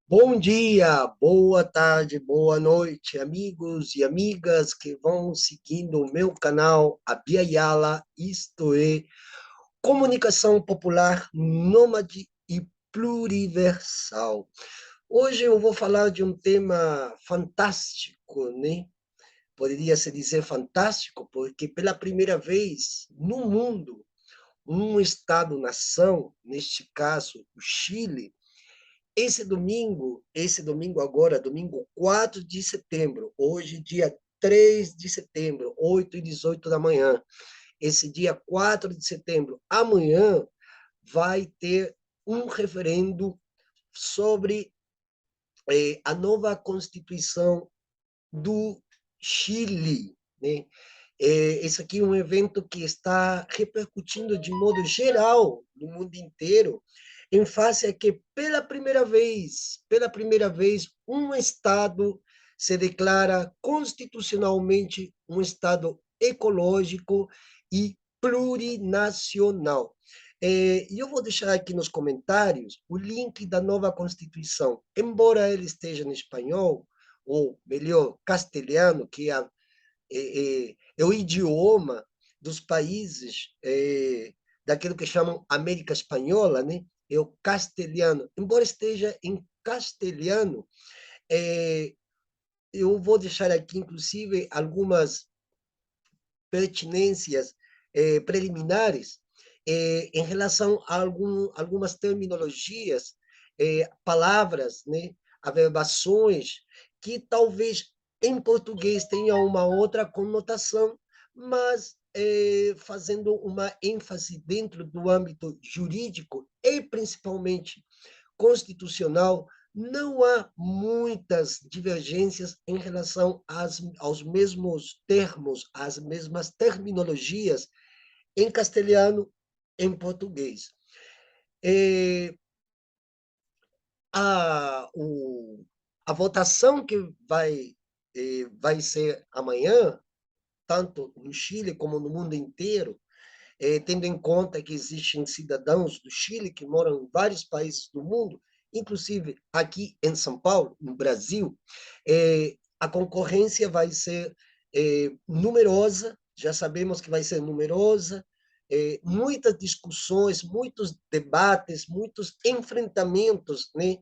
Bom dia, boa tarde, boa noite, amigos e amigas que vão seguindo o meu canal Abia Yala, isto é, Comunicação Popular Nômade e Pluriversal. Hoje eu vou falar de um tema fantástico, né? Poderia se dizer fantástico, porque pela primeira vez no mundo, um Estado-nação, neste caso o Chile, esse domingo agora, domingo 4 de setembro, hoje dia 3 de setembro, 8h18 da manhã, esse dia 4 de setembro, amanhã, vai ter um referendo sobre a nova Constituição do Chile, né? Esse aqui é um evento que está repercutindo de modo geral no mundo inteiro, em face a que, pela primeira vez, um Estado se declara constitucionalmente um Estado ecológico e plurinacional. E eu vou deixar aqui nos comentários o link da nova Constituição. Embora ele esteja em espanhol, ou melhor, castelhano, que é o idioma dos países daquilo que chamam América Espanhola, né? É o castelhano. Embora esteja em castelhano, é, eu vou deixar aqui, inclusive, algumas pertinências preliminares em relação a algumas terminologias, palavras, né, averbações, que talvez em português tenha uma outra conotação, mas fazendo uma ênfase dentro do âmbito jurídico e principalmente constitucional, não há muitas divergências em relação aos mesmos termos, às mesmas terminologias em castelhano, em português. A, o, a votação que vai ser amanhã, tanto no Chile como no mundo inteiro, tendo em conta que existem cidadãos do Chile que moram em vários países do mundo, inclusive aqui em São Paulo, no Brasil, a concorrência vai ser numerosa, já sabemos que vai ser numerosa, muitas discussões, muitos debates, muitos enfrentamentos, né,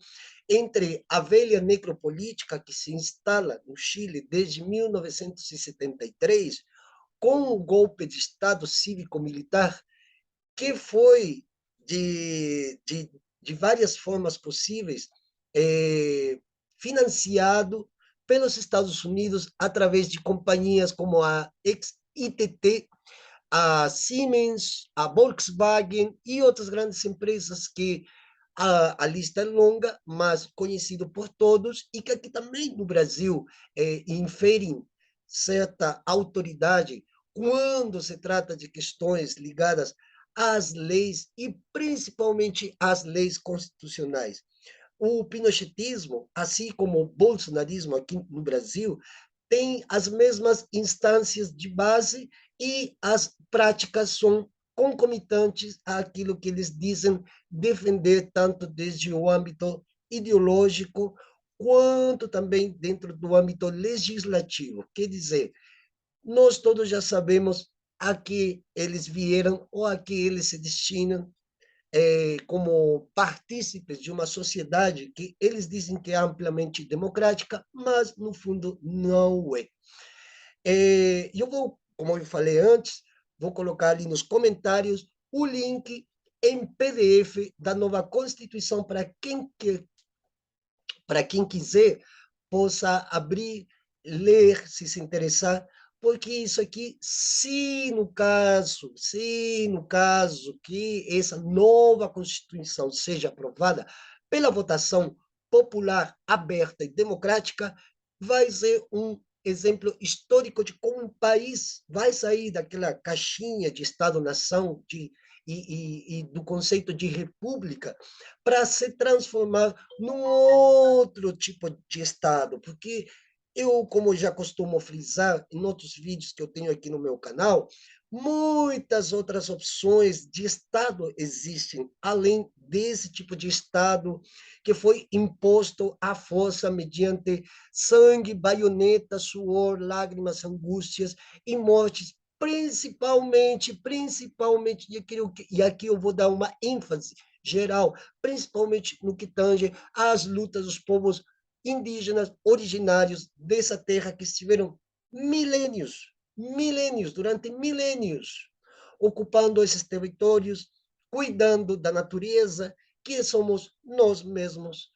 entre a velha necropolítica que se instala no Chile desde 1973, com o golpe de Estado cívico-militar, que foi de várias formas possíveis financiado pelos Estados Unidos através de companhias como a ex-ITT, a Siemens, a Volkswagen e outras grandes empresas que a lista é longa, mas conhecido por todos, e que aqui também no Brasil inferem certa autoridade quando se trata de questões ligadas às leis e principalmente às leis constitucionais. O pinochetismo, assim como o bolsonarismo aqui no Brasil, tem as mesmas instâncias de base e as práticas são concomitantes àquilo que eles dizem defender, tanto desde o âmbito ideológico, quanto também dentro do âmbito legislativo. Quer dizer, nós todos já sabemos a que eles vieram ou a que eles se destinam como partícipes de uma sociedade que eles dizem que é amplamente democrática, mas no fundo não é. Eu vou, como eu falei antes, vou colocar ali nos comentários o link em PDF da nova Constituição para quem quiser possa abrir, ler, se interessar, porque isso aqui, se no caso que essa nova Constituição seja aprovada pela votação popular, aberta e democrática, vai ser um exemplo histórico de como um país vai sair daquela caixinha de Estado-nação e do conceito de república para se transformar num outro tipo de Estado, porque eu, como já costumo frisar em outros vídeos que eu tenho aqui no meu canal, muitas outras opções de Estado existem, além desse tipo de Estado que foi imposto à força mediante sangue, baioneta, suor, lágrimas, angústias e mortes, principalmente, e aqui eu vou dar uma ênfase geral, principalmente no que tange às lutas dos povos indígenas originários dessa terra que estiveram durante milênios, ocupando esses territórios, cuidando da natureza, que somos nós mesmos,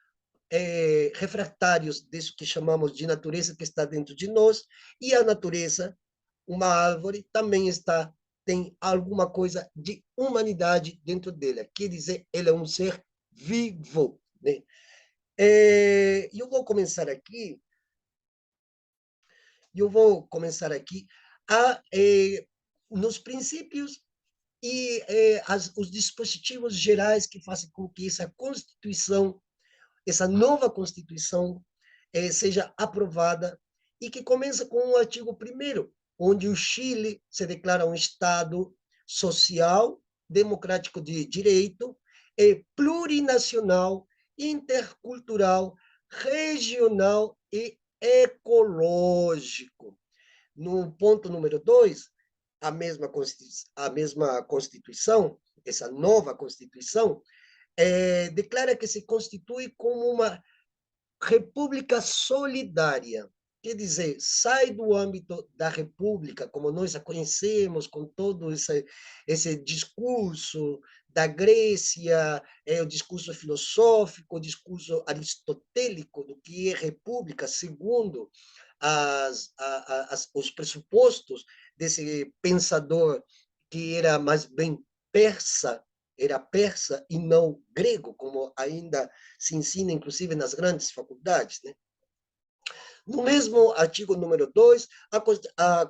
refratários disso que chamamos de natureza que está dentro de nós, e a natureza, uma árvore, também tem alguma coisa de humanidade dentro dela, quer dizer, ele é um ser vivo, né? Eu vou começar aqui, eu vou começar aqui a, nos princípios e os dispositivos gerais que fazem com que essa Constituição, essa nova Constituição, seja aprovada e que começa com o artigo 1º, onde o Chile se declara um Estado social, democrático de direito, plurinacional, intercultural, regional e ecológico. No ponto número 2, a mesma Constituição, essa nova Constituição, declara que se constitui como uma república solidária, quer dizer, sai do âmbito da república, como nós a conhecemos, com todo esse discurso da Grécia, o discurso filosófico, o discurso aristotélico do que é república, segundo os pressupostos desse pensador que era mais bem persa, era persa e não grego, como ainda se ensina, inclusive, nas grandes faculdades, né? No mesmo artigo número 2,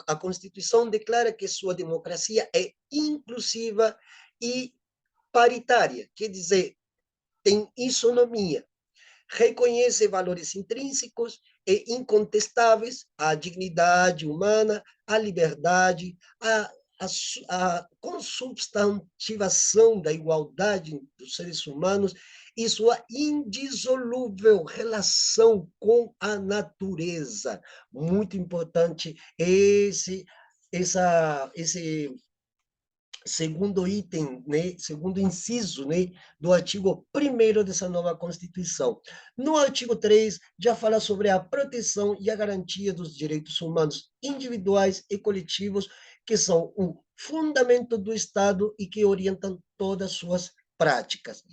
a Constituição declara que sua democracia é inclusiva e paritária, quer dizer, tem isonomia, reconhece valores intrínsecos e incontestáveis à dignidade humana, à liberdade, a consubstantivação da igualdade dos seres humanos e sua indissolúvel relação com a natureza. Muito importante esse segundo item, né, segundo inciso, né, do artigo 1º dessa nova Constituição. No artigo 3, já fala sobre a proteção e a garantia dos direitos humanos individuais e coletivos, que são o fundamento do Estado e que orientam todas as suas práticas.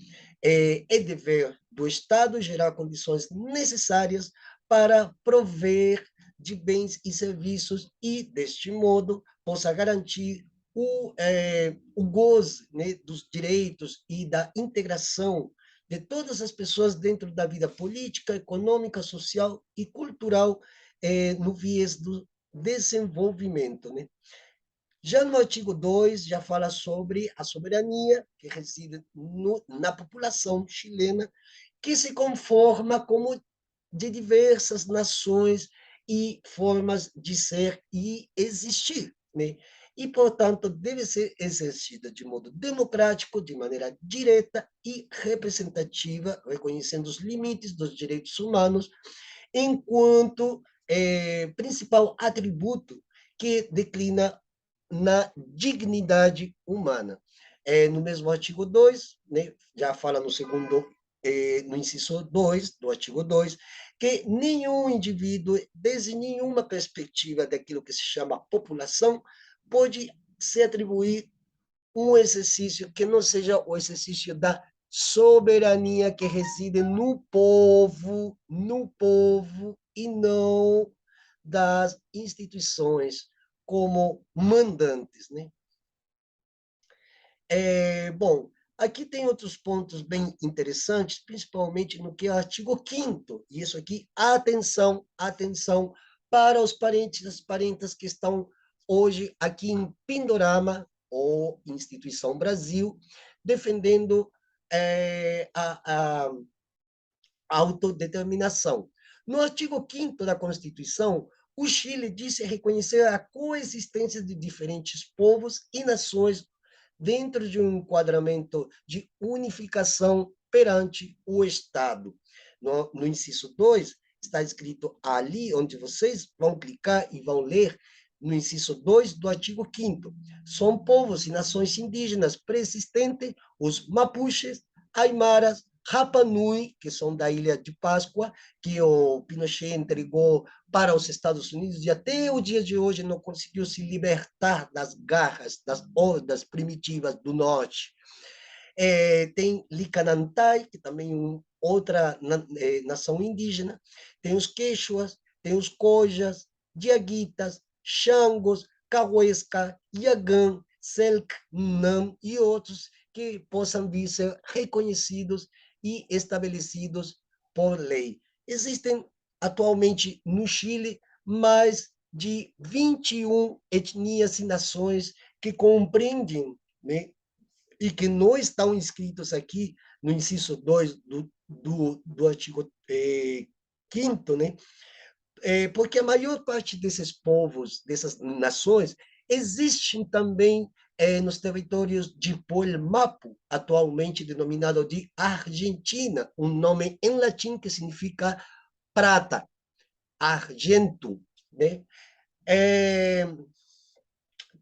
É dever do Estado gerar condições necessárias para prover de bens e serviços e, deste modo, possa garantir o goze, né, dos direitos e da integração de todas as pessoas dentro da vida política, econômica, social e cultural, no viés do desenvolvimento, né? Já no artigo 2, já fala sobre a soberania que reside na população chilena, que se conforma como de diversas nações e formas de ser e existir, né? E, portanto, deve ser exercida de modo democrático, de maneira direta e representativa, reconhecendo os limites dos direitos humanos, enquanto principal atributo que declina na dignidade humana. No mesmo artigo 2, né, já fala no segundo, no inciso 2 do artigo 2, que nenhum indivíduo, desde nenhuma perspectiva daquilo que se chama população, pode se atribuir um exercício que não seja o exercício da soberania que reside no povo e não das instituições como mandantes, né? Bom, aqui tem outros pontos bem interessantes, principalmente no que é o artigo 5º, e isso aqui, atenção, atenção para os parentes e as parentas que estão hoje aqui em Pindorama, ou Instituição Brasil, defendendo a autodeterminação. No artigo 5º da Constituição, o Chile disse reconhecer a coexistência de diferentes povos e nações dentro de um enquadramento de unificação perante o Estado. No inciso 2, está escrito ali, onde vocês vão clicar e vão ler, no inciso 2 do artigo 5º, são povos e nações indígenas persistentes os mapuches, aimaras, Rapa Nui, que são da Ilha de Páscoa, que o Pinochet entregou para os Estados Unidos e até o dia de hoje não conseguiu se libertar das garras das hordas primitivas do norte. Tem Licanantai, que também é outra nação indígena, tem os Quechuas, tem os Cojas, Diaguitas, Xangos, Cauesca, Yagã, Selk, Nam e outros que possam vir ser reconhecidos e estabelecidos por lei. Existem atualmente no Chile mais de 21 etnias e nações que compreendem, né, e que não estão inscritos aqui no inciso 2 do artigo 5º, né? Porque a maior parte desses povos, dessas nações, existem também nos territórios de Polmapu, atualmente denominado de Argentina, um nome em latim que significa prata, argento, né? É,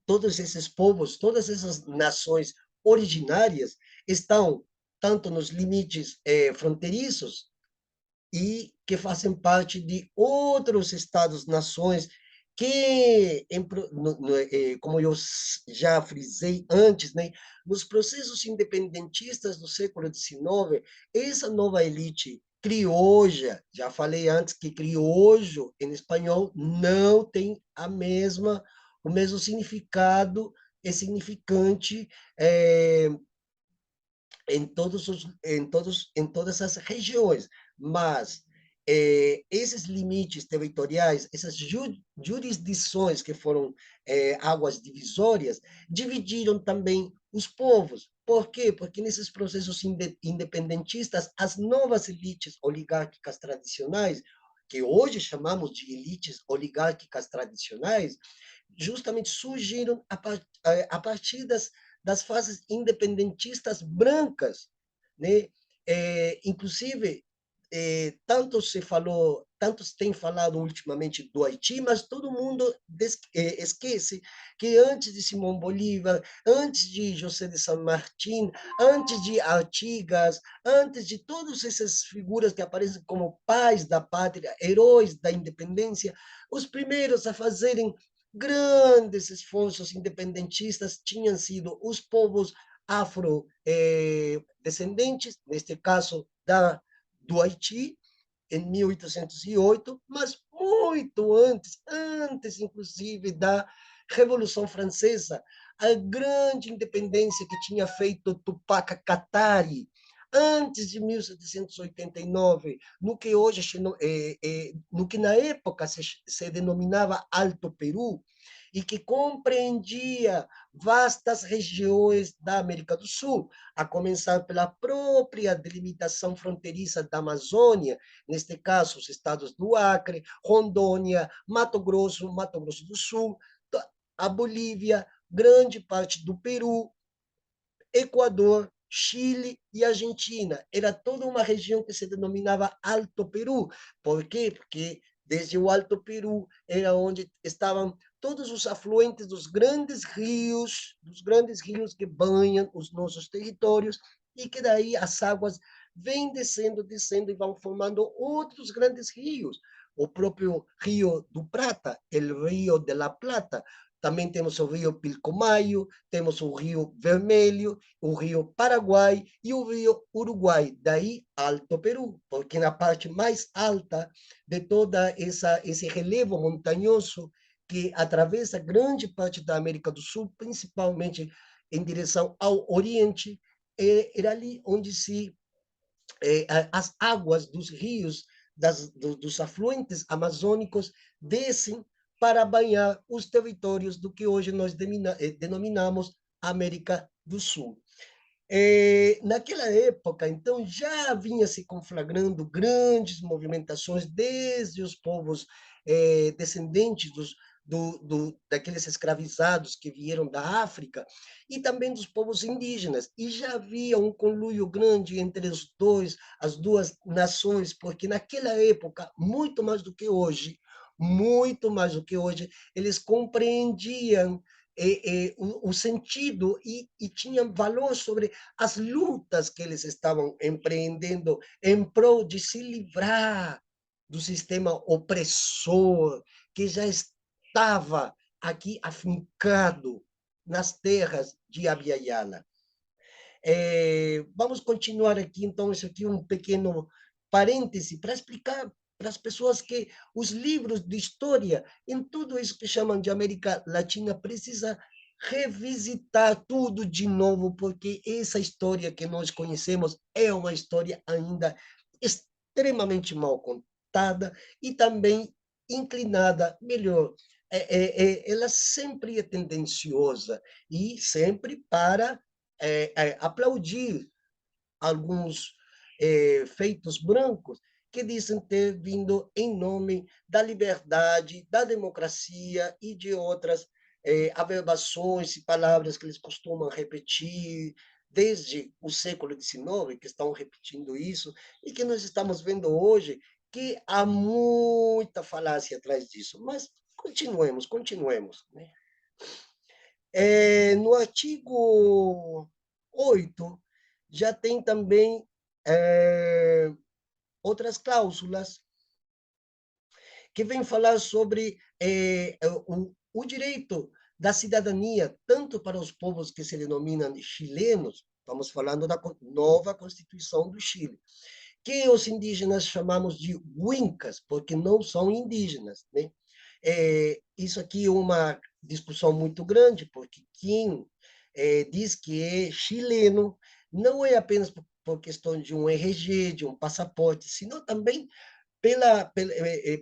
todos esses povos, todas essas nações originárias estão tanto nos limites fronteiriços e que fazem parte de outros estados-nações que, como eu já frisei antes, né, nos processos independentistas do século XIX, essa nova elite crioja, já falei antes que criojo em espanhol não tem o mesmo significado e significante em todas as regiões, mas esses limites territoriais, essas jurisdições que foram águas divisórias, dividiram também os povos. Por quê? Porque nesses processos independentistas, as novas elites oligárquicas tradicionais, que hoje chamamos de elites oligárquicas tradicionais, justamente surgiram a partir das fases independentistas brancas, né? Inclusive, tantos têm falado ultimamente do Haiti, mas todo mundo esquece que antes de Simão Bolívar, antes de José de San Martín, antes de Artigas, antes de todas essas figuras que aparecem como pais da pátria, heróis da independência, os primeiros a fazerem grandes esforços independentistas tinham sido os povos afrodescendentes, neste caso do Haiti, em 1808, mas muito antes inclusive da Revolução Francesa, a grande independência que tinha feito Tupac Katari, antes de 1789, no que hoje, no que na época se denominava Alto Peru, e que compreendia vastas regiões da América do Sul, a começar pela própria delimitação fronteiriça da Amazônia, neste caso, os estados do Acre, Rondônia, Mato Grosso do Sul, a Bolívia, grande parte do Peru, Equador, Chile e Argentina. Era toda uma região que se denominava Alto Peru. Por quê? Porque desde o Alto Peru era onde estavam todos os afluentes dos grandes rios que banham os nossos territórios, e que daí as águas vêm descendo e vão formando outros grandes rios. O próprio Rio do Prata, o Rio de la Plata, também temos o Rio Pilcomayo, temos o Rio Vermelho, o Rio Paraguai e o Rio Uruguai. Daí, Alto Peru, porque na parte mais alta de toda esse relevo montanhoso que atravessa grande parte da América do Sul, principalmente em direção ao Oriente, era ali onde as águas dos rios, dos afluentes amazônicos, descem para banhar os territórios do que hoje nós denominamos América do Sul. Naquela época, então, já vinha se conflagrando grandes movimentações desde os povos descendentes daqueles escravizados que vieram da África e também dos povos indígenas. E já havia um conluio grande entre as duas nações, porque naquela época, muito mais do que hoje, eles compreendiam o sentido e tinham valor sobre as lutas que eles estavam empreendendo em prol de se livrar do sistema opressor que já estava aqui afincado nas terras de Abiyala. Vamos continuar aqui, então, isso aqui é um pequeno parêntese para explicar para as pessoas que os livros de história, em tudo isso que chamam de América Latina, precisa revisitar tudo de novo, porque essa história que nós conhecemos é uma história ainda extremamente mal contada e também inclinada, melhor, ela sempre é tendenciosa e sempre para aplaudir alguns feitos brancos que dizem ter vindo em nome da liberdade, da democracia e de outras averbações e palavras que eles costumam repetir desde o século XIX, que estão repetindo isso, e que nós estamos vendo hoje que há muita falácia atrás disso. Mas continuemos. Né? No artigo 8 já tem também outras cláusulas que vêm falar sobre o direito da cidadania, tanto para os povos que se denominam chilenos, estamos falando da nova Constituição do Chile, que os indígenas chamamos de huincas, porque não são indígenas. Né? Isso aqui é uma discussão muito grande, porque quem diz que é chileno não é apenas por questão de um RG, de um passaporte, senão também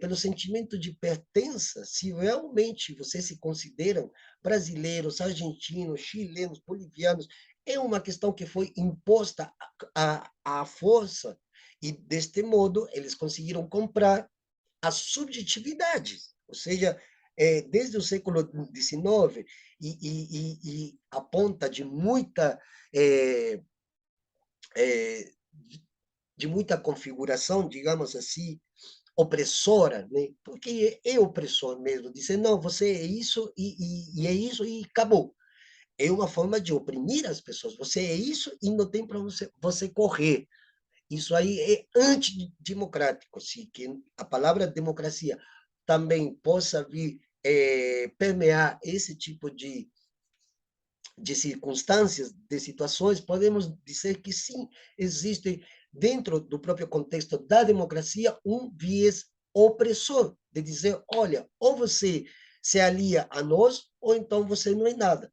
pelo sentimento de pertença, se realmente vocês se consideram brasileiros, argentinos, chilenos, bolivianos, é uma questão que foi imposta à força, e deste modo eles conseguiram comprar as subjetividades, ou seja, desde o século XIX e a ponta de muita de muita configuração, digamos assim, opressora, né? Porque é opressor mesmo, dizer, não, você é isso e é isso e acabou. É uma forma de oprimir as pessoas. Você é isso e não tem para você correr. Isso aí é antidemocrático. Se que a palavra democracia também possa vir permear esse tipo de circunstâncias, de situações, podemos dizer que sim, existe dentro do próprio contexto da democracia um viés opressor, de dizer, olha, ou você se alia a nós, ou então você não é nada.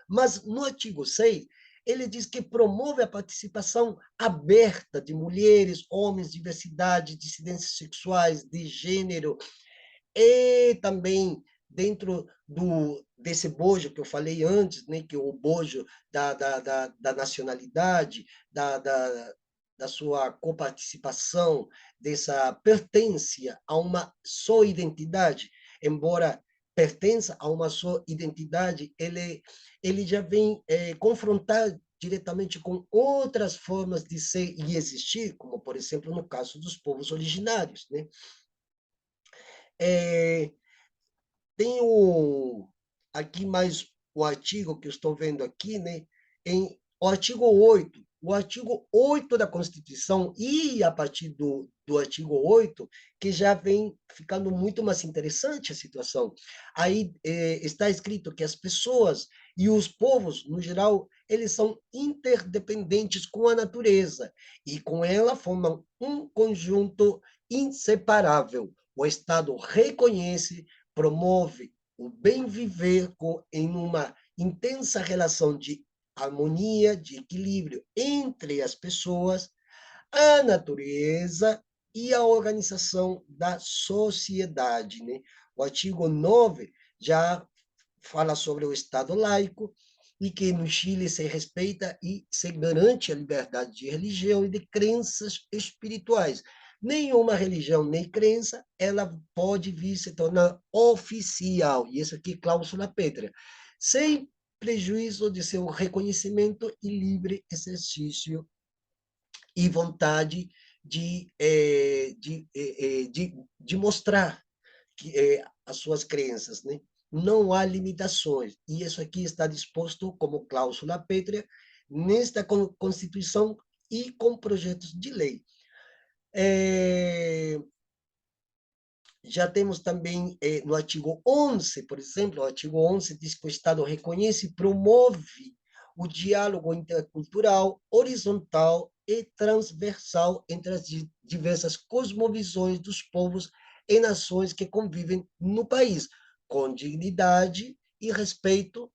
Mas no artigo 6, ele diz que promove a participação aberta de mulheres, homens, diversidade, dissidências sexuais, de gênero, e também dentro desse bojo que eu falei antes, né, que é o bojo da nacionalidade, da sua coparticipação, dessa pertença a uma só identidade, embora pertença a uma só identidade, ele já vem confrontar diretamente com outras formas de ser e existir, como, por exemplo, no caso dos povos originários. Né? É, tem aqui mais o artigo que eu estou vendo aqui, né? O artigo 8. O artigo 8 da Constituição e a partir do artigo 8, que já vem ficando muito mais interessante a situação. Aí está escrito que as pessoas e os povos, no geral, eles são interdependentes com a natureza e com ela formam um conjunto inseparável. o Estado reconhece, promove o bem viver em uma intensa relação de harmonia, de equilíbrio entre as pessoas, a natureza e a organização da sociedade. Né? O artigo 9 já fala sobre o Estado laico e que no Chile se respeita e se garante a liberdade de religião e de crenças espirituais. Nenhuma religião nem crença ela pode vir se tornar oficial, e isso aqui é cláusula pétrea, sem prejuízo de seu reconhecimento e livre exercício e vontade de mostrar as suas crenças, né? Não há limitações. E isso aqui está disposto como cláusula pétrea nesta Constituição e com projetos de lei. Já temos também, no artigo 11, por exemplo, o artigo 11 diz que o Estado reconhece e promove o diálogo intercultural, horizontal e transversal entre as diversas cosmovisões dos povos e nações que convivem no país, com dignidade e respeito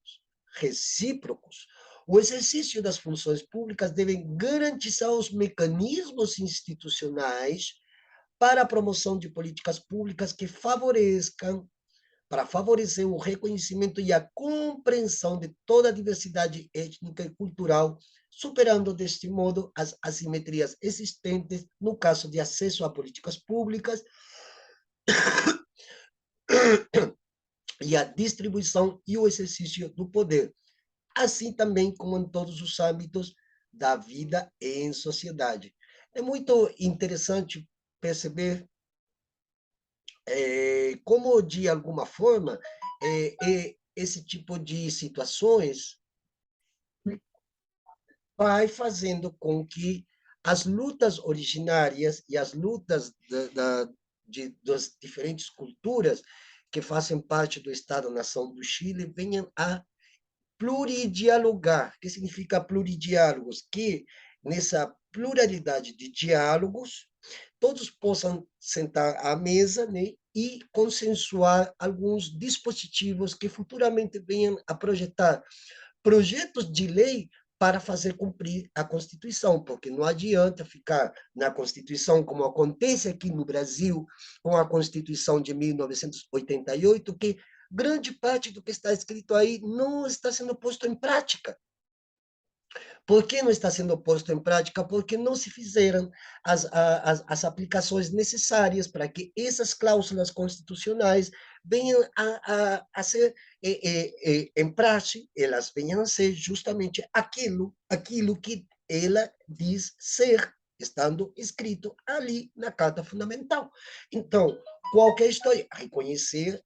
recíprocos. O exercício das funções públicas deve garantizar os mecanismos institucionais para a promoção de políticas públicas que favoreçam, para favorecer o reconhecimento e a compreensão de toda a diversidade étnica e cultural, superando deste modo as assimetrias existentes no caso de acesso a políticas públicas e a distribuição e o exercício do poder, assim também como em todos os âmbitos da vida em sociedade. É muito interessante perceber como, de alguma forma, esse tipo de situações vai fazendo com que as lutas originárias e as lutas das diferentes culturas que fazem parte do Estado-nação do Chile venham a pluridialogar. O que significa pluridiálogos? Que nessa pluralidade de diálogos, todos possam sentar à mesa, né, e consensuar alguns dispositivos que futuramente venham a projetar projetos de lei para fazer cumprir a Constituição, porque não adianta ficar na Constituição, como acontece aqui no Brasil, com a Constituição de 1988, que grande parte do que está escrito aí não está sendo posto em prática. Por que não está sendo posto em prática? Porque não se fizeram as aplicações necessárias para que essas cláusulas constitucionais venham a ser em praxe, elas venham a ser justamente aquilo que ela diz ser, estando escrito ali na Carta Fundamental. Então, qualquer história, reconhecer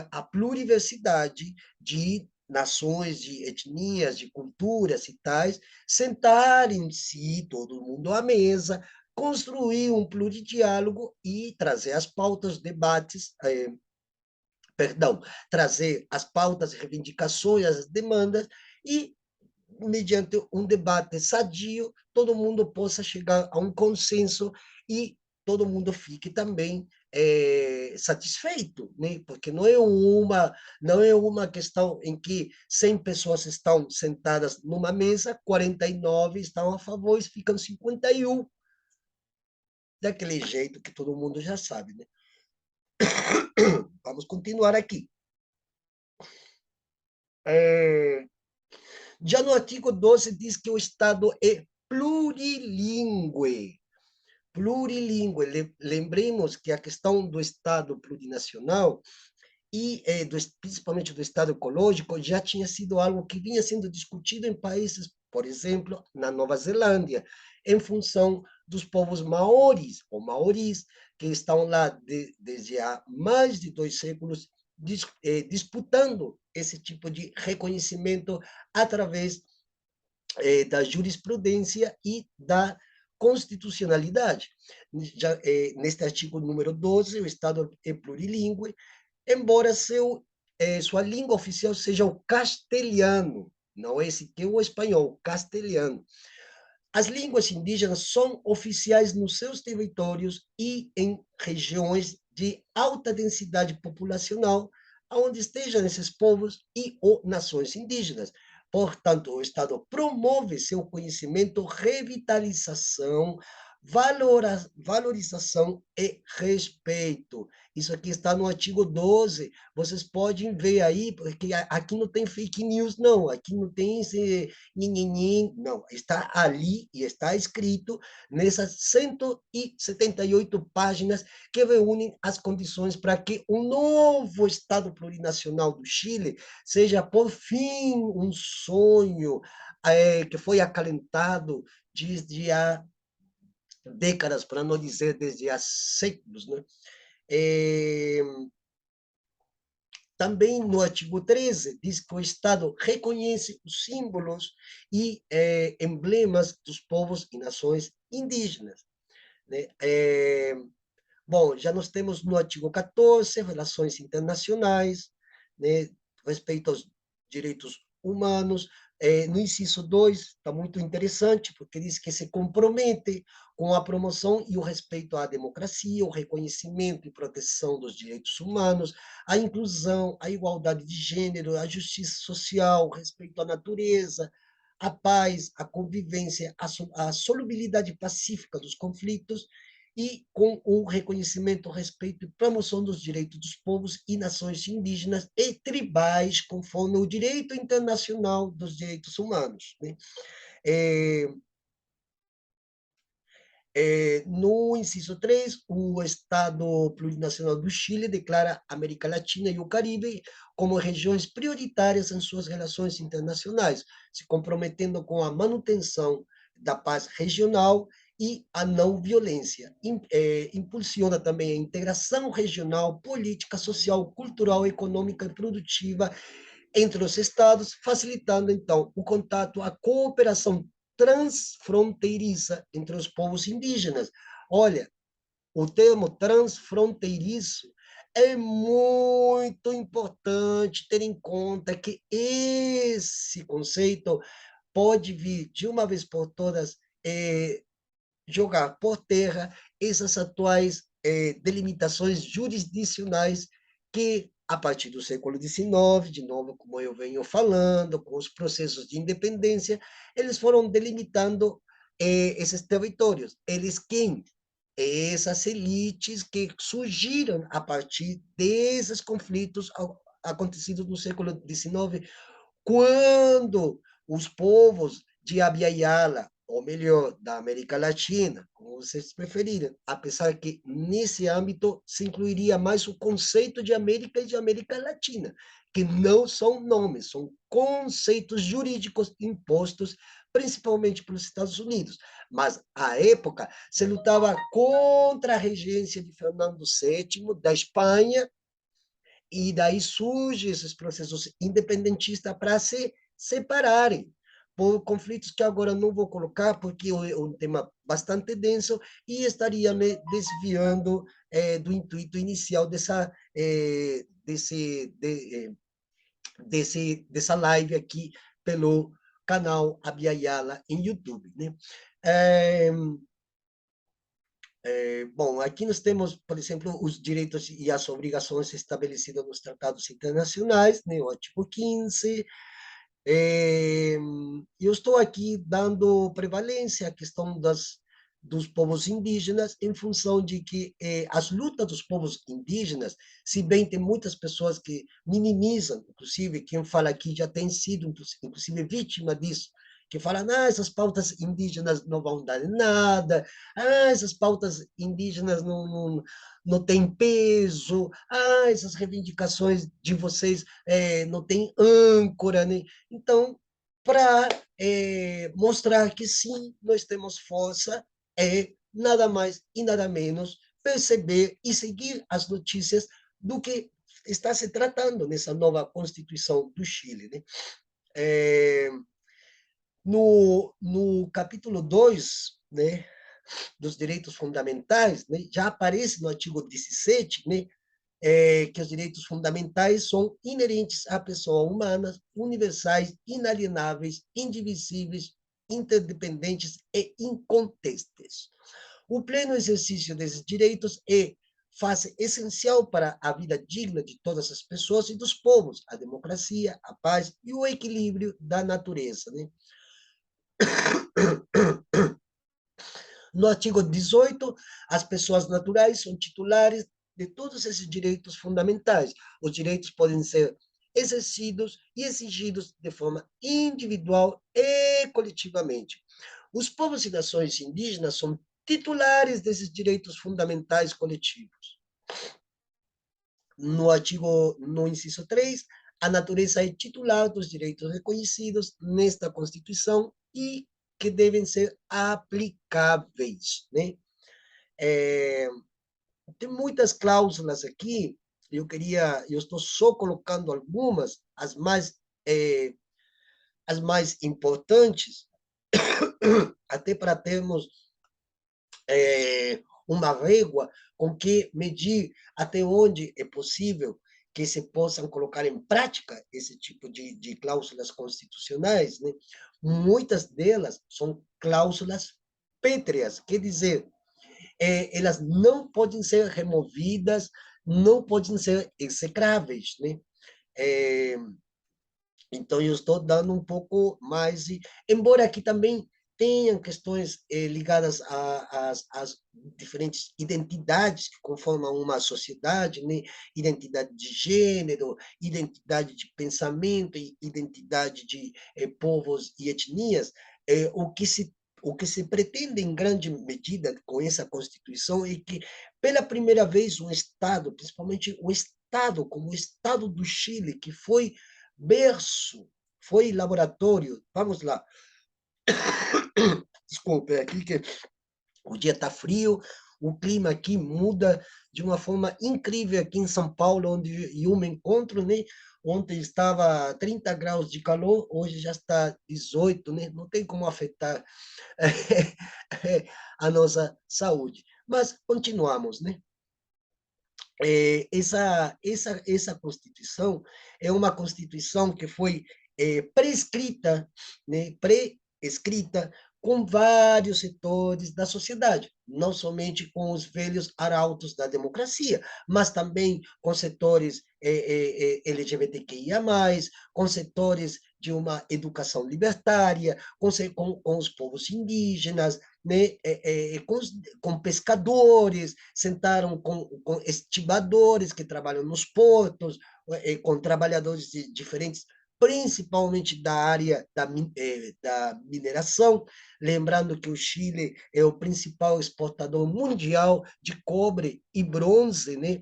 a pluriversidade de nações, de etnias, de culturas e tais, sentarem-se todo mundo à mesa, construir um pluridiálogo e trazer as pautas, debates, perdão, trazer as pautas, reivindicações, as demandas e, mediante um debate sadio, todo mundo possa chegar a um consenso e todo mundo fique também satisfeito, né? Porque não é uma questão em que 100 pessoas estão sentadas numa mesa, 49 estão a favor e ficam 51, daquele jeito que todo mundo já sabe, né? Vamos continuar aqui. Já no artigo 12 diz que o Estado é plurilingüe. Plurilingüe. Lembremos que a questão do Estado plurinacional e principalmente do Estado ecológico já tinha sido algo que vinha sendo discutido em países, por exemplo, na Nova Zelândia, em função dos povos maoris, ou maoris, que estão lá desde há mais de 2 séculos disputando esse tipo de reconhecimento através da jurisprudência e da constitucionalidade. Já, neste artigo número 12, o Estado é plurilingüe, embora sua língua oficial seja o castelhano, não é esse que é o espanhol, o castelhano. As línguas indígenas são oficiais nos seus territórios e em regiões de alta densidade populacional, onde estejam esses povos e ou nações indígenas. Portanto, o Estado promove seu conhecimento, revitalização, valorização e respeito. Isso aqui está no artigo 12. Vocês podem ver aí, porque aqui não tem fake news, não. Aqui não tem esse ninguém, não. Está ali e está escrito nessas 178 páginas que reúnem as condições para que o novo Estado plurinacional do Chile seja, por fim, um sonho que foi acalentado desde há décadas, para não dizer desde há séculos, né? É, também no artigo 13 diz que o Estado reconhece os símbolos e emblemas dos povos e nações indígenas, né? Bom, já nós temos no artigo 14, relações internacionais, né, respeito aos direitos humanos. No inciso 2, está muito interessante, porque diz que se compromete com a promoção e o respeito à democracia, o reconhecimento e proteção dos direitos humanos, a inclusão, a igualdade de gênero, a justiça social, o respeito à natureza, a paz, a convivência, a solubilidade pacífica dos conflitos, e com o reconhecimento, respeito e promoção dos direitos dos povos e nações indígenas e tribais, conforme o direito internacional dos direitos humanos, né? É, no inciso 3, o Estado Plurinacional do Chile declara a América Latina e o Caribe como regiões prioritárias em suas relações internacionais, se comprometendo com a manutenção da paz regional e a não violência. Impulsiona também a integração regional, política, social, cultural, econômica e produtiva entre os estados, facilitando, então, o contato, a cooperação transfronteiriça entre os povos indígenas. Olha, o termo transfronteiriço é muito importante ter em conta que esse conceito pode vir, de uma vez por todas, jogar por terra essas atuais delimitações jurisdicionais que, a partir do século XIX, de novo, como eu venho falando, com os processos de independência, eles foram delimitando esses territórios. Eles quem? Essas elites que surgiram a partir desses conflitos acontecidos no século XIX, quando os povos de Abya Yala, ou melhor, da América Latina, como vocês preferirem, apesar que nesse âmbito se incluiria mais o conceito de América e de América Latina, que não são nomes, são conceitos jurídicos impostos principalmente pelos Estados Unidos. Mas, à época, se lutava contra a regência de Fernando VII da Espanha, e daí surgem esses processos independentistas para se separarem por conflitos que agora não vou colocar, porque é um tema bastante denso e estaria me desviando do intuito inicial dessa live aqui pelo canal Abya Yala em YouTube, né? É, bom, aqui nós temos, por exemplo, os direitos e as obrigações estabelecidas nos tratados internacionais, né, o artigo 15. Eu estou aqui dando prevalência à questão dos povos indígenas, em função de que as lutas dos povos indígenas, se bem tem muitas pessoas que minimizam, inclusive quem fala aqui já tem sido, inclusive, vítima disso, que fala, ah, essas pautas indígenas não vão dar em nada, ah, essas pautas indígenas não têm peso, ah, essas reivindicações de vocês não têm âncora, né? Então, para mostrar que sim, nós temos força, é nada mais e nada menos perceber e seguir as notícias do que está se tratando nessa nova Constituição do Chile, né? É, no capítulo 2, né, dos direitos fundamentais, né, já aparece no artigo 17, né, que os direitos fundamentais são inerentes à pessoa humana, universais, inalienáveis, indivisíveis, interdependentes e incontestes. O pleno exercício desses direitos é fase essencial para a vida digna de todas as pessoas e dos povos, a democracia, a paz e o equilíbrio da natureza, né? No artigo 18, as pessoas naturais são titulares de todos esses direitos fundamentais. Os direitos podem ser exercidos e exigidos de forma individual e coletivamente. Os povos e nações indígenas são titulares desses direitos fundamentais coletivos. No inciso 3, a natureza é titular dos direitos reconhecidos nesta Constituição e que devem ser aplicáveis, né? É, tem muitas cláusulas aqui, eu estou só colocando algumas, as mais importantes, até para termos uma régua com que medir até onde é possível que se possam colocar em prática esse tipo de cláusulas constitucionais, né? Muitas delas são cláusulas pétreas, quer dizer, elas não podem ser removidas, não podem ser execráveis, né? É, então, eu estou dando um pouco mais, embora aqui também tenham questões ligadas às diferentes identidades que conformam uma sociedade, né? Identidade de gênero, identidade de pensamento, identidade de povos e etnias, o que se pretende em grande medida com essa Constituição é que, pela primeira vez, um Estado, principalmente o Estado, como o Estado do Chile, que foi berço, foi laboratório. Vamos lá. Desculpe, aqui que o dia está frio, o clima aqui muda de uma forma incrível aqui em São Paulo, onde eu me encontro, né? Ontem estava 30 graus de calor, hoje já está 18, né? Não tem como afetar a nossa saúde. Mas continuamos, né? Essa Constituição é uma Constituição que foi prescrita, né, pré-escrita com vários setores da sociedade, não somente com os velhos arautos da democracia, mas também com setores LGBTQIA+, com setores de uma educação libertária, com os povos indígenas, né, com pescadores, sentaram com estibadores que trabalham nos portos, com trabalhadores de diferentes, principalmente da área da mineração, lembrando que o Chile é o principal exportador mundial de cobre e bronze, né?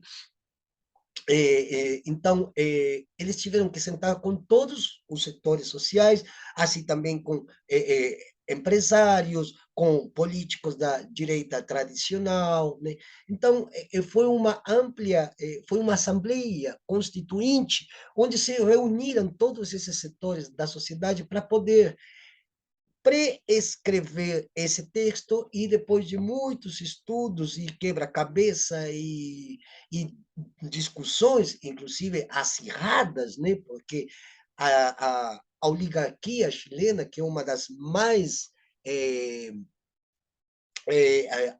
Então, eles tiveram que sentar com todos os setores sociais, assim também com empresários, com políticos da direita tradicional, né? Então, foi uma ampla, foi uma assembleia constituinte, onde se reuniram todos esses setores da sociedade para poder pré-escrever esse texto e depois de muitos estudos e quebra-cabeça e discussões, inclusive acirradas, né? Porque a oligarquia chilena, que é uma das mais é,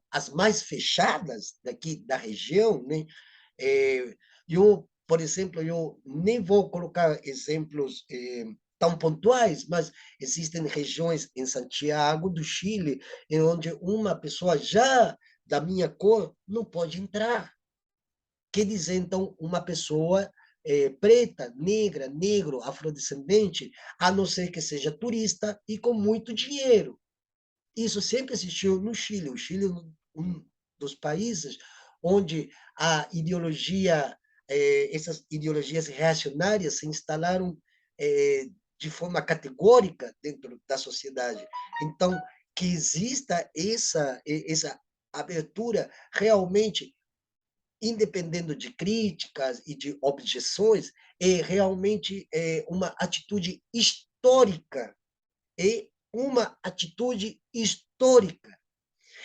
as mais fechadas daqui da região, né? Eu, por exemplo, eu nem vou colocar exemplos tão pontuais, mas existem regiões em Santiago do Chile em onde uma pessoa já da minha cor não pode entrar. Quer dizer, então, uma pessoa preta, negra, negro, afrodescendente, a não ser que seja turista e com muito dinheiro. Isso sempre existiu no Chile. O Chile é um dos países onde a ideologia, essas ideologias reacionárias se instalaram de forma categórica dentro da sociedade. Então, que exista essa abertura realmente, independendo de críticas e de objeções, é realmente uma atitude histórica, é uma atitude histórica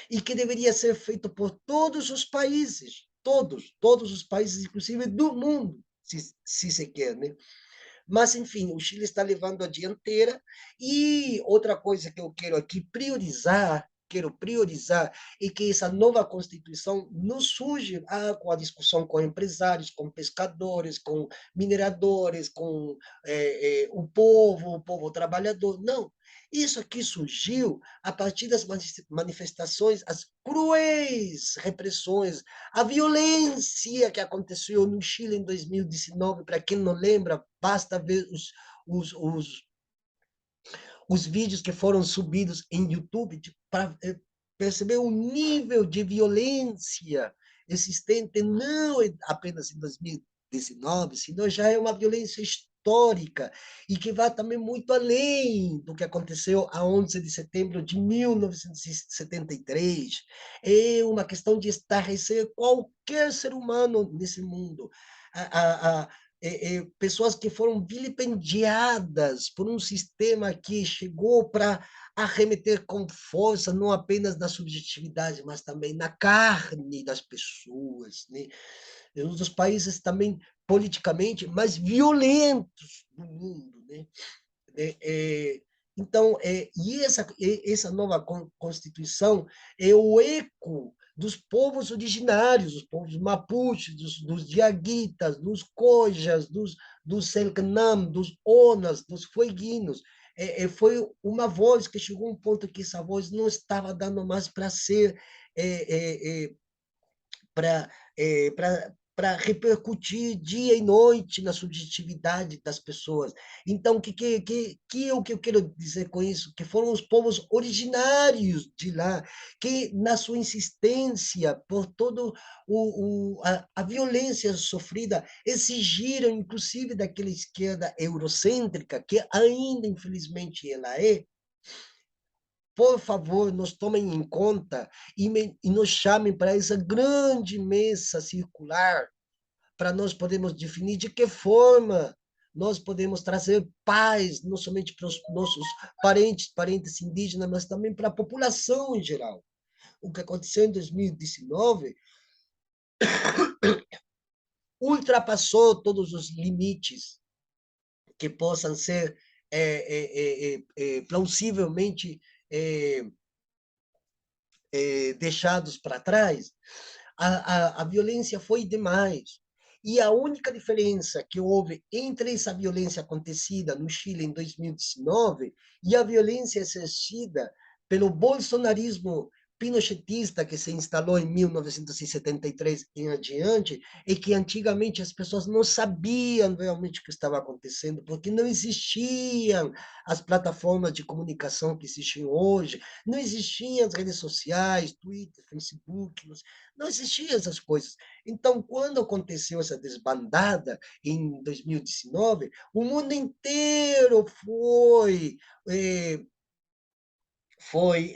e que deveria ser feito por todos os países, todos os países, inclusive do mundo, se se quer, né? Mas, enfim, o Chile está levando a dianteira. E outra coisa que eu quero aqui priorizar quero priorizar é que essa nova Constituição não surge com a discussão com empresários, com pescadores, com mineradores, com o povo trabalhador. Não. Isso aqui surgiu a partir das manifestações, as cruéis repressões, a violência que aconteceu no Chile em 2019. Para quem não lembra, basta ver os, os, os vídeos que foram subidos em YouTube para perceber o nível de violência existente, não apenas em 2019, senão já é uma violência histórica e que vai também muito além do que aconteceu a 11 de setembro de 1973. É uma questão de estarrecer qualquer ser humano nesse mundo. A, pessoas que foram vilipendiadas por um sistema que chegou para arremeter com força, não apenas na subjetividade, mas também na carne das pessoas, né? É um dos países também politicamente mais violentos do mundo, né? É, é, então, essa nova Constituição é o eco dos povos originários, dos povos mapuches, dos diaguitas, dos cojas, dos selknam, dos onas, dos fueguinos. Foi uma voz que chegou a um ponto que essa voz não estava dando mais para ser para repercutir dia e noite na subjetividade das pessoas. Então, o que eu quero dizer com isso? Que foram os povos originários de lá, que, na sua insistência por toda a violência sofrida, exigiram, inclusive, daquela esquerda eurocêntrica, que ainda, infelizmente, ela por favor, nos tomem em conta e nos chamem para essa grande mesa circular, para nós podermos definir de que forma nós podemos trazer paz, não somente para os nossos parentes indígenas, mas também para a população em geral. O que aconteceu em 2019 ultrapassou todos os limites que possam ser plausivelmente deixados para trás. A violência foi demais. E a única diferença que houve entre essa violência acontecida no Chile em 2019 e a violência exercida pelo bolsonarismo pinochetista que se instalou em 1973 em adiante, é que antigamente as pessoas não sabiam realmente o que estava acontecendo, porque não existiam as plataformas de comunicação que existem hoje, não existiam as redes sociais, Twitter, Facebook, não existiam essas coisas. Então, quando aconteceu essa desbandada em 2019, o mundo inteiro eh, foi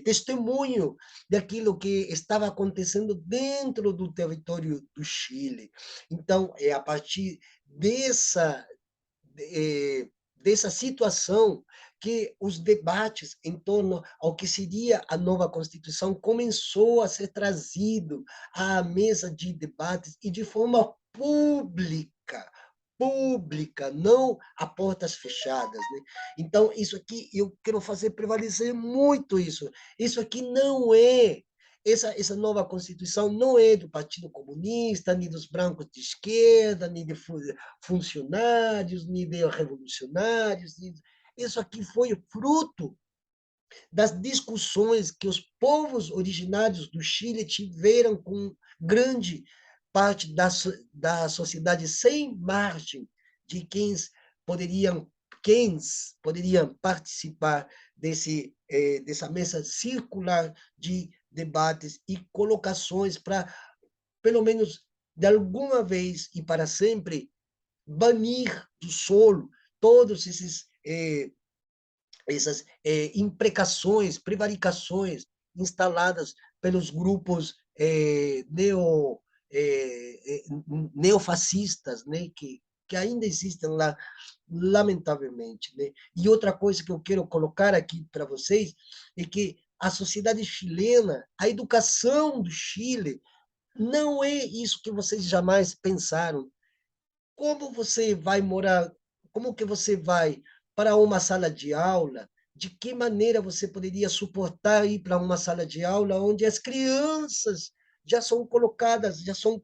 testemunho daquilo que estava acontecendo dentro do território do Chile. Então, é a partir eh, dessa situação que os debates em torno ao que seria a nova Constituição começou a ser trazido à mesa de debates e de forma pública, não a portas fechadas, né? Então, isso aqui, eu quero fazer prevalecer muito isso. Isso aqui não é essa nova Constituição não é do Partido Comunista, nem dos brancos de esquerda, nem de funcionários, nem de revolucionários. Isso aqui foi fruto das discussões que os povos originários do Chile tiveram com grande parte da sociedade sem margem de quem poderiam participar dessa mesa circular de debates e colocações para, pelo menos de alguma vez e para sempre, banir do solo todos essas imprecações, prevaricações instaladas pelos grupos neofascistas, né, que ainda existem lá, lamentavelmente. Né? E outra coisa que eu quero colocar aqui para vocês é que a sociedade chilena, a educação do Chile, não é isso que vocês jamais pensaram. Como você vai morar, como que você vai para uma sala de aula de que maneira você poderia suportar ir para uma sala de aula onde as crianças já são colocadas, já são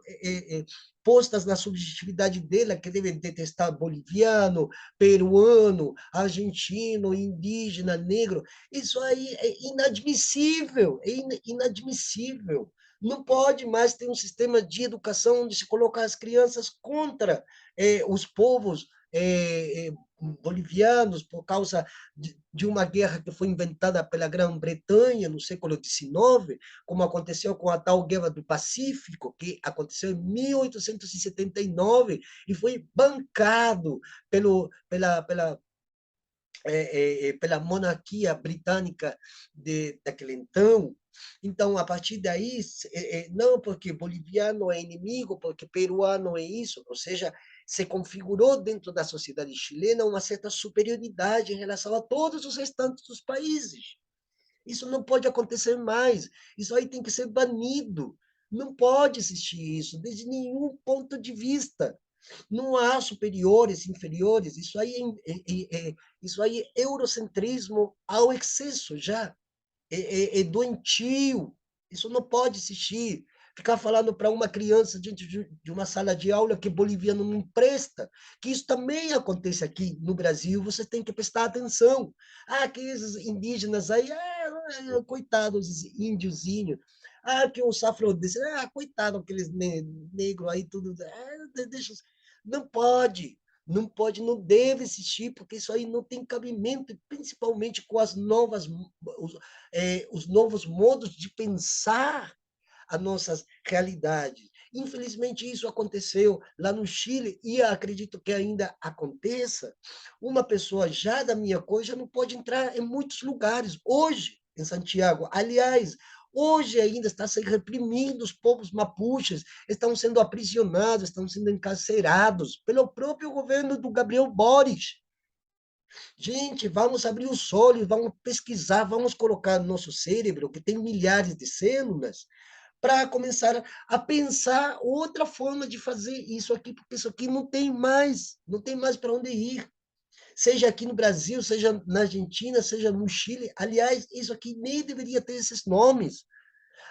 postas na subjetividade dela, que devem detestar boliviano, peruano, argentino, indígena, negro. Isso aí é inadmissível, inadmissível. Não pode mais ter um sistema de educação onde se coloca as crianças contra os povos bolivianos por causa de uma guerra que foi inventada pela Grã-Bretanha no século XIX, como aconteceu com a tal Guerra do Pacífico, que aconteceu em 1879 e foi bancado pela monarquia britânica daquele então. Então, a partir daí, não porque boliviano é inimigo, porque peruano é isso, ou seja, se configurou dentro da sociedade chilena uma certa superioridade em relação a todos os restantes dos países. Isso não pode acontecer mais. Isso aí tem que ser banido. Não pode existir isso, desde nenhum ponto de vista. Não há superiores, inferiores. Isso aí é eurocentrismo ao excesso já. É doentio. Isso não pode existir. Ficar falando para uma criança dentro de uma sala de aula que boliviano não presta, que isso também acontece aqui no Brasil, você tem que prestar atenção. Ah, que esses indígenas aí, coitados, esses índiozinhos. Ah, que os afrodescendentes, coitado, aqueles negros aí, tudo. Deixa, não pode. Não pode, não deve existir, porque isso aí não tem cabimento, principalmente com os novos modos de pensar as nossas realidades. Infelizmente, isso aconteceu lá no Chile e acredito que ainda aconteça. Uma pessoa já da minha cor já não pode entrar em muitos lugares. Hoje, em Santiago, aliás, hoje ainda está se reprimindo os povos mapuches, estão sendo aprisionados, estão sendo encarcerados pelo próprio governo do Gabriel Boric. Gente, vamos abrir os olhos, vamos pesquisar, vamos colocar no nosso cérebro, que tem milhares de células, para começar a pensar outra forma de fazer isso aqui, porque isso aqui não tem mais para onde ir. Seja aqui no Brasil, seja na Argentina, seja no Chile. Aliás, isso aqui nem deveria ter esses nomes.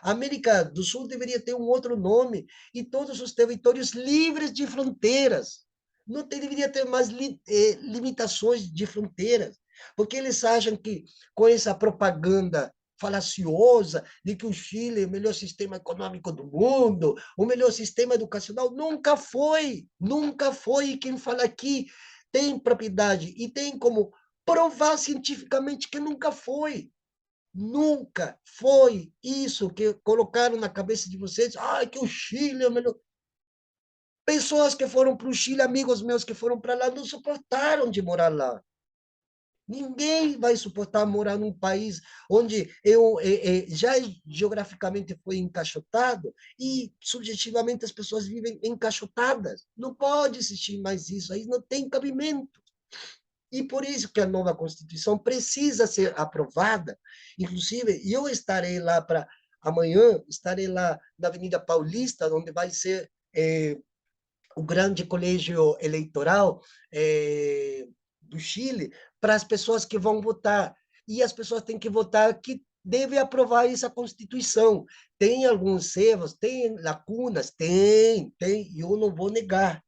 A América do Sul deveria ter um outro nome, e todos os territórios livres de fronteiras. Não deveria ter mais limitações de fronteiras, porque eles acham que com essa propaganda falaciosa de que o Chile é o melhor sistema econômico do mundo, o melhor sistema educacional, nunca foi, nunca foi. E quem fala aqui tem propriedade e tem como provar cientificamente que nunca foi. Nunca foi isso que colocaram na cabeça de vocês. Ah, que o Chile é o melhor. Pessoas que foram para o Chile, amigos meus que foram para lá, não suportaram de morar lá. Ninguém vai suportar morar num país onde eu já geograficamente foi encaixotado e subjetivamente as pessoas vivem encaixotadas. Não pode existir mais isso, aí não tem cabimento. E por isso que a nova Constituição precisa ser aprovada. Inclusive, eu estarei lá para amanhã, estarei lá na Avenida Paulista, onde vai ser o grande colégio eleitoral do Chile, para as pessoas que vão votar. E as pessoas têm que votar que deve aprovar essa Constituição. Tem alguns erros, tem lacunas, tem, e eu não vou negar.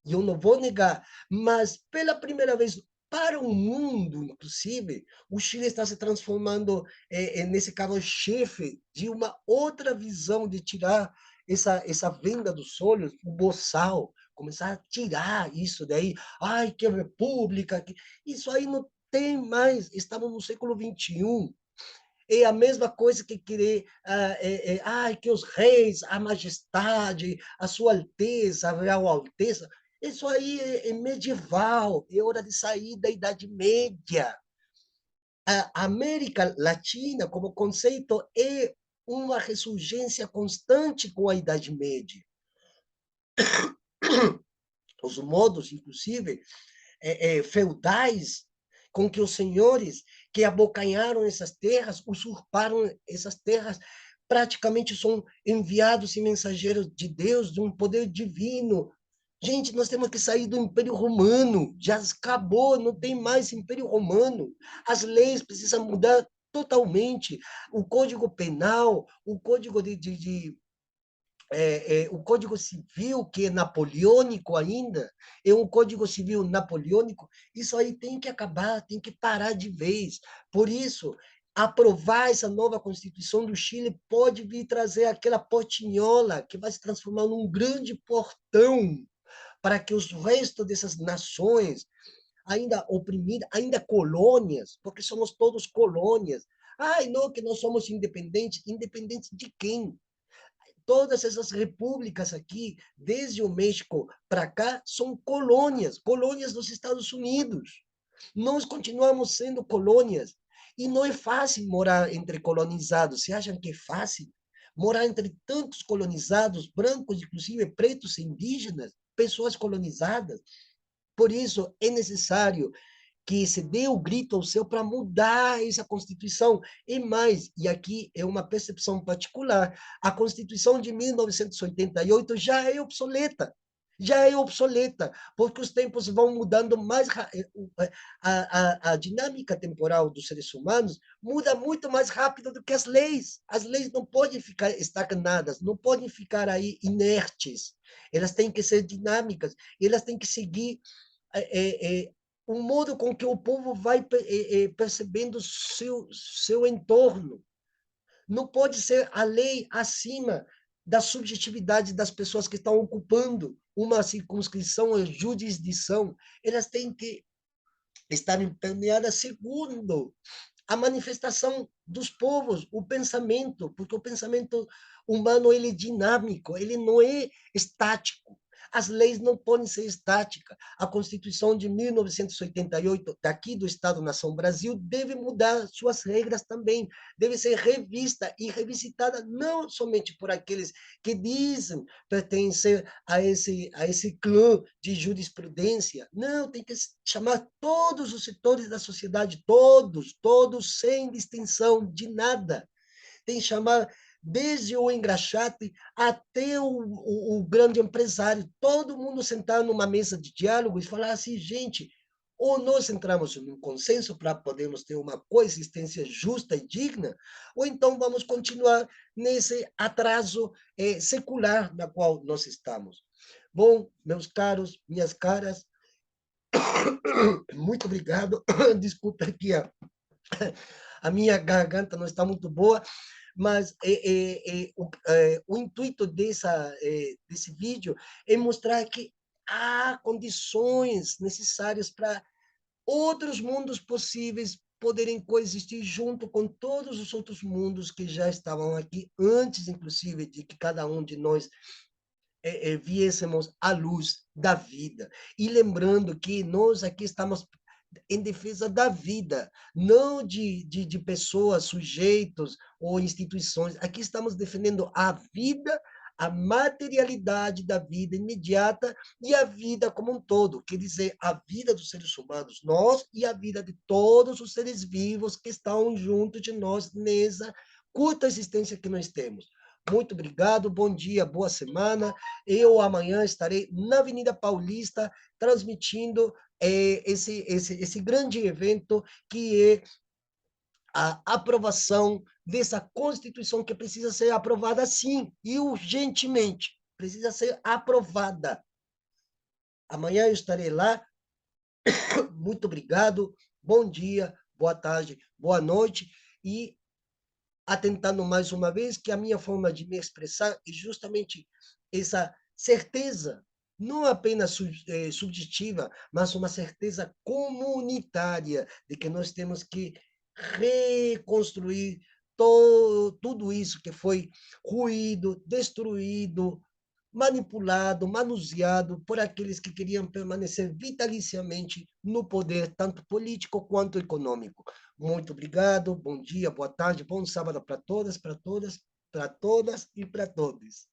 E eu não vou negar, mas pela primeira vez para o mundo, inclusive, o Chile está se transformando, nesse carro-chefe de uma outra visão de tirar essa venda dos olhos, o boçal, começar a tirar isso daí. Ai, que república! Isso aí não tem mais. Estamos no século XXI. É a mesma coisa que querer que os reis, a majestade, a sua alteza, a real alteza. Isso aí é medieval, é hora de sair da Idade Média. A América Latina, como conceito, é uma ressurgência constante com a Idade Média. Os modos, inclusive, feudais, com que os senhores que abocanharam essas terras, usurparam essas terras, praticamente são enviados e mensageiros de Deus, de um poder divino, Gente, nós temos que sair do Império Romano. Já acabou, não tem mais Império Romano. As leis precisam mudar totalmente. O Código Penal, o Código o Código Civil, que é napoleônico ainda, é um Código Civil napoleônico, isso aí tem que acabar, tem que parar de vez. Por isso, aprovar essa nova Constituição do Chile pode vir trazer aquela portinhola que vai se transformar num grande portão para que os restos dessas nações ainda oprimidas, ainda colônias, porque somos todos colônias. Ai, não, que nós somos independentes. Independentes de quem? Todas essas repúblicas aqui, desde o México para cá, são colônias, colônias dos Estados Unidos. Nós continuamos sendo colônias. E não é fácil morar entre colonizados. Você acham que é fácil? Morar entre tantos colonizados, brancos, inclusive pretos e indígenas, pessoas colonizadas. Por isso, é necessário que se dê o grito ao céu para mudar essa Constituição. E mais, e aqui é uma percepção particular, a Constituição de 1988 já é obsoleta. Já é obsoleta, porque os tempos vão mudando mais. A dinâmica temporal dos seres humanos muda muito mais rápido do que as leis. As leis não podem ficar estagnadas, não podem ficar aí inertes. Elas têm que ser dinâmicas, elas têm que seguir o modo com que o povo vai percebendo seu entorno. Não pode ser a lei acima da subjetividade das pessoas que estão ocupando uma circunscrição ou jurisdição. Elas têm que estar empenhadas segundo a manifestação dos povos, o pensamento, porque o pensamento humano ele é dinâmico, ele não é estático. As leis não podem ser estáticas. A Constituição de 1988, daqui do Estado-nação Brasil, deve mudar suas regras também, deve ser revista e revisitada não somente por aqueles que dizem pertencer a esse clã de jurisprudência, não, tem que chamar todos os setores da sociedade, todos, sem distinção de nada. Tem que chamar desde o engraxate até o grande empresário, todo mundo sentar numa mesa de diálogo e falar assim, gente, ou nós entramos num consenso para podermos ter uma coexistência justa e digna, ou então vamos continuar nesse atraso secular na qual nós estamos. Bom, meus caros, minhas caras, muito obrigado. Desculpa aqui, a minha garganta não está muito boa, mas o intuito desse vídeo é mostrar que há condições necessárias para outros mundos possíveis poderem coexistir junto com todos os outros mundos que já estavam aqui antes, inclusive, de que cada um de nós viéssemos à luz da vida. E lembrando que nós aqui estamos em defesa da vida, não de pessoas, sujeitos ou instituições. Aqui estamos defendendo a vida, a materialidade da vida imediata e a vida como um todo, quer dizer, a vida dos seres humanos, nós e a vida de todos os seres vivos que estão junto de nós nessa curta existência que nós temos. Muito obrigado, bom dia, boa semana. Eu amanhã estarei na Avenida Paulista transmitindo esse grande evento que é a aprovação dessa Constituição que precisa ser aprovada sim e urgentemente. Precisa ser aprovada. Amanhã eu estarei lá. Muito obrigado. Bom dia, boa tarde, boa noite. E atentando mais uma vez que a minha forma de me expressar é justamente essa certeza, não apenas subjetiva, mas uma certeza comunitária de que nós temos que reconstruir tudo isso que foi ruído, destruído, manipulado, manuseado por aqueles que queriam permanecer vitaliciamente no poder, tanto político quanto econômico. Muito obrigado, bom dia, boa tarde, bom sábado para todas, para todas e para todos.